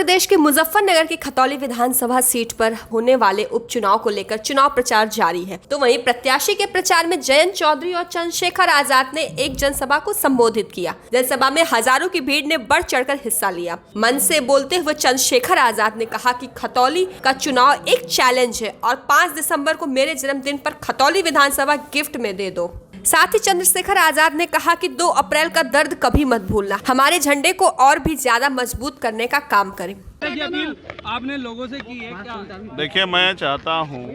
प्रदेश के मुजफ्फरनगर की खतौली विधानसभा सीट पर होने वाले उपचुनाव को लेकर चुनाव प्रचार जारी है। तो वहीं प्रत्याशी के प्रचार में जयंत चौधरी और चंद्रशेखर आजाद ने एक जनसभा को संबोधित किया। जनसभा में हजारों की भीड़ ने बढ़ चढ़कर हिस्सा लिया। मंच से बोलते हुए चंद्रशेखर आजाद ने कहा कि खतौली का चुनाव एक चैलेंज है और 5 दिसंबर को मेरे जन्मदिन पर खतौली विधानसभा गिफ्ट में दे दो। साथ ही चंद्रशेखर आजाद ने कहा कि 2 अप्रैल का दर्द कभी मत भूलना, हमारे झंडे को और भी ज्यादा मजबूत करने का काम करें। अपील आपने लोगों से की है क्या? देखिए, मैं चाहता हूं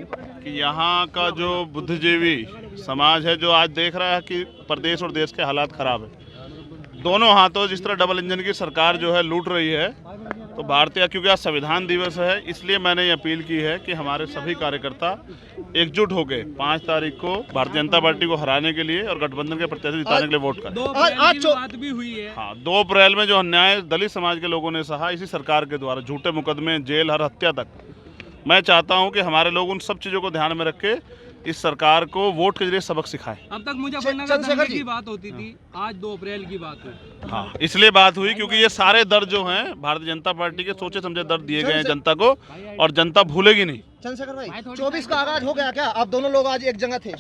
कि यहाँ का जो बुद्धिजीवी समाज है, जो आज देख रहा है कि प्रदेश और देश के हालात खराब है, दोनों हाथों जिस तरह डबल इंजन की सरकार जो है लूट रही है, तो भारतीय, क्योंकि आज संविधान दिवस है, इसलिए मैंने ये अपील की है कि हमारे सभी कार्यकर्ता एकजुट होकर 5 तारीख को भारतीय जनता पार्टी को हराने के लिए और गठबंधन के प्रत्याशी जिताने के लिए वोट करें। 2 अप्रैल की बात भी हुई है। हाँ, 2 अप्रैल में जो अन्याय दलित समाज के लोगों ने सहा, इसी सरकार के द्वारा झूठे मुकदमे, जेल, हर हत्या तक, मैं चाहता हूँ कि हमारे लोग उन सब चीज़ों को ध्यान में रख के इस सरकार को वोट के जरिए सबक सिखाएं। अब तक मुजफ्फरनगर दंगे की बात होती थी, आज 2 अप्रैल की बात हुई। हाँ, इसलिए बात हुई क्योंकि ये सारे दर्द जो हैं भारतीय जनता पार्टी के सोचे समझे दर्द दिए गए हैं जनता को, और जनता भूलेगी नहीं। चंद्रशेखर भाई, 24 का आगाज हो गया क्या? आप दोनों लोग आज एक जगह थे।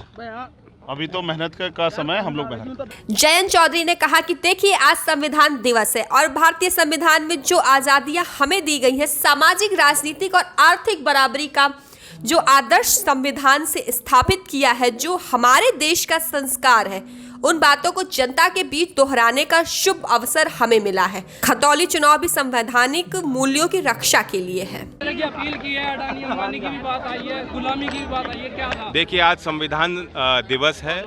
अभी तो मेहनत का समय, हम लोग मेहनत। जयंत चौधरी ने कहा कि देखिए, आज संविधान दिवस है और भारतीय संविधान में जो आजादियां हमें दी गई है, सामाजिक, राजनीतिक और आर्थिक बराबरी का जो आदर्श संविधान से स्थापित किया है, जो हमारे देश का संस्कार है, उन बातों को जनता के बीच दोहराने का शुभ अवसर हमें मिला है। खतौली चुनाव भी संवैधानिक मूल्यों की रक्षा के लिए है। अपील की है, अडानी अंबानी की भी बात आई है, गुलामी की भी बात आई है, क्या? देखिए, आज संविधान दिवस है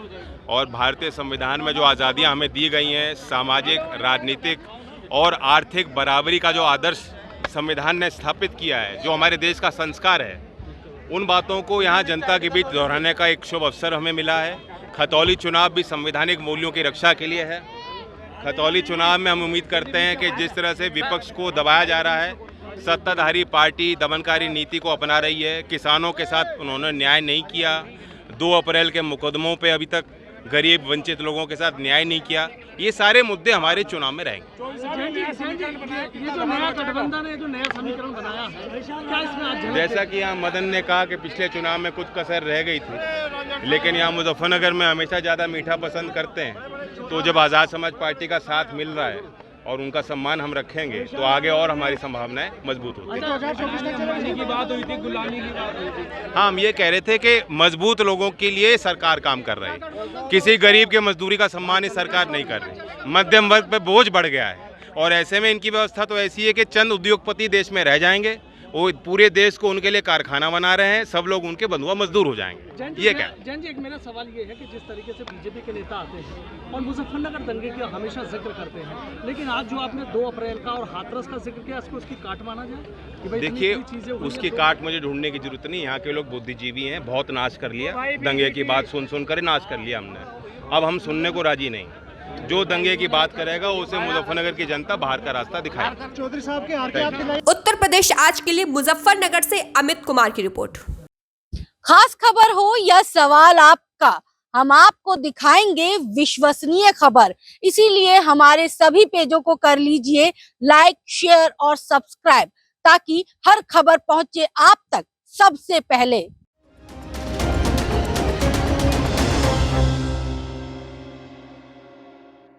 और भारतीय संविधान में जो आज़ादियाँ हमें दी गई हैं, सामाजिक, राजनीतिक और आर्थिक बराबरी का जो आदर्श संविधान ने स्थापित किया है, जो हमारे देश का संस्कार है, उन बातों को यहाँ जनता के बीच दोहराने का एक शुभ अवसर हमें मिला है। खतौली चुनाव भी संवैधानिक मूल्यों की रक्षा के लिए है। खतौली चुनाव में हम उम्मीद करते हैं कि जिस तरह से विपक्ष को दबाया जा रहा है, सत्ताधारी पार्टी दमनकारी नीति को अपना रही है, किसानों के साथ उन्होंने न्याय नहीं किया, 2 अप्रैल के मुकदमों पे अभी तक गरीब वंचित लोगों के साथ न्याय नहीं किया, ये सारे मुद्दे हमारे चुनाव में रहेंगे। जैसा कि यहाँ मदन ने कहा कि पिछले चुनाव में कुछ कसर रह गई थी, लेकिन यहाँ मुजफ्फरनगर में हमेशा ज़्यादा मीठा पसंद करते हैं, तो जब आज़ाद समाज पार्टी का साथ मिल रहा है और उनका सम्मान हम रखेंगे, तो आगे और हमारी संभावनाएं मजबूत होती हैं। हाँ, हम ये कह रहे थे कि मजबूत लोगों के लिए सरकार काम कर रही है, किसी गरीब के मजदूरी का सम्मान इस सरकार नहीं कर रही। मध्यम वर्ग पे बोझ बढ़ गया है और ऐसे में इनकी व्यवस्था तो ऐसी है कि चंद उद्योगपति देश में रह जाएंगे, वो पूरे देश को उनके लिए कारखाना बना रहे हैं, सब लोग उनके बंधुआ मजदूर हो जाएंगे। ये क्या? जैन जी, एक मेरा सवाल ये है कि जिस तरीके से बीजेपी के नेता आते हैं और मुजफ्फरनगर दंगे का हमेशा जिक्र करते हैं, लेकिन आज जो आपने 2 अप्रैल का और हाथरस का जिक्र किया, इसको उसकी काट माना जाए? देखिए, उसकी काट मुझे ढूंढने की जरूरत नहीं। यहाँ के लोग बुद्धिजीवी हैं, बहुत नाश कर लिया, दंगे की बात सुन कर नाश कर लिया हमने। अब हम सुनने को राजी नहीं। जो दंगे की बात करेगा उसे मुजफ्फरनगर की जनता बाहर का रास्ता दिखाएगी। चौधरी साहब के उत्तर प्रदेश आज के लिए मुजफ्फरनगर से अमित कुमार की रिपोर्ट। खास खबर हो या सवाल आपका, हम आपको दिखाएंगे विश्वसनीय खबर। इसीलिए हमारे सभी पेजों को कर लीजिए लाइक, शेयर और सब्सक्राइब, ताकि हर खबर पहुंचे आप तक सबसे पहले।